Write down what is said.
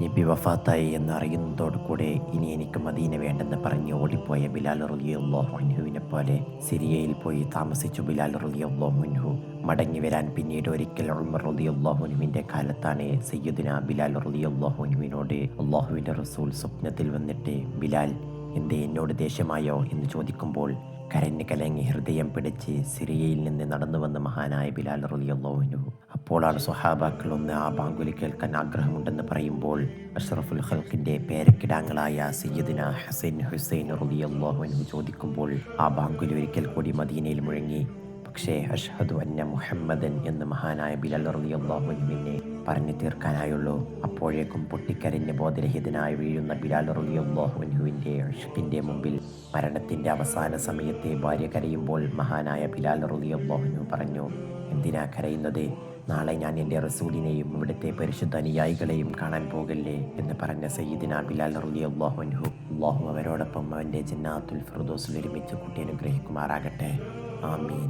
നബി വഫാത്തായി എന്നറിയുന്നതോടുകൂടെ ഇനി എനിക്ക് മദീന വേണ്ടെന്ന് പറഞ്ഞ് ഓടിപ്പോയ ബിലാൽ റളിയല്ലാഹു അൻഹുവിനെ പോലെ സിറിയയിൽ പോയി താമസിച്ചു ബിലാൽ റളിയല്ലാഹു അൻഹു. മടങ്ങി വരാൻ പിന്നീട് ഒരിക്കൽ ഉമർ റളിയല്ലാഹു അൻഹുവിൻ്റെ കാലത്താണ് സയ്യിദുന ബിലാൽ റളിയല്ലാഹു അൻഹുവിനോട് അള്ളാഹുവിൻ്റെ റസൂൽ സ്വപ്നത്തിൽ വന്നിട്ട്, ബിലാൽ എന്തേ എന്നോട് ദേഷ്യമായോ എന്ന് ചോദിക്കുമ്പോൾ കരഞ്ഞ് കലങ്ങി ഹൃദയം പിടിച്ച് സിറിയയിൽ നിന്ന് നടന്നു വന്ന മഹാനായ ബിലാൽ റളിയല്ലാഹു അൻഹു. അപ്പോഴാണ് സ്വഹാബാക്കൾ ഒന്ന് ആ ബാങ്കുലി കേൾക്കാൻ ആഗ്രഹമുണ്ടെന്ന് പറയുമ്പോൾ അഷ്റഫുൽ ഖൽഖിൻ്റെ പേരക്കിടാങ്ങളായ സയ്യിദുന ഹസൻ ഹുസൈൻ റളിയല്ലാഹു അൻഹു ചോദിക്കുമ്പോൾ ആ ബാങ്കുലി ഒരിക്കൽ കൂടി മദീനയിൽ മുഴങ്ങി. പക്ഷേ അഷ്ഹദു അന്ന മുഹമ്മദൻ എന്ന് മഹാനായ ബിലാൽ റളിയല്ലാഹു അൻഹുവിനെ പറഞ്ഞു തീർക്കാനായുള്ളൂ. അപ്പോഴേക്കും പൊട്ടിക്കരഞ്ഞ് ബോധരഹിതനായി വീഴുന്ന ബിലാൽ റളിയല്ലാഹു അൻഹുവിൻ്റെ ഇഷ്കിൻ്റെ മുമ്പിൽ മരണത്തിൻ്റെ അവസാന സമയത്തെ ഭാര്യ കരയുമ്പോൾ മഹാനായ ബിലാൽ റളിയല്ലാഹു അൻഹു പറഞ്ഞു, എന്തിനാ കരയുന്നത്? നാളെ ഞാൻ എൻ്റെ റസൂലിനെയും ഇവിടുത്തെ പരിശുദ്ധ അനുയായികളെയും കാണാൻ പോകല്ലേ എന്ന് പറഞ്ഞ സയ്യിദിന ബിലാൽ റളിയല്ലാഹു അൻഹു അല്ലാഹു അവരോടൊപ്പം അവൻ്റെ ജന്നാത്തുൽ ഫിർദൗസിൽ ഒരുമിച്ച് കൂട്ടി അനുഗ്രഹിക്കുമാറാകട്ടെ. ആമീൻ.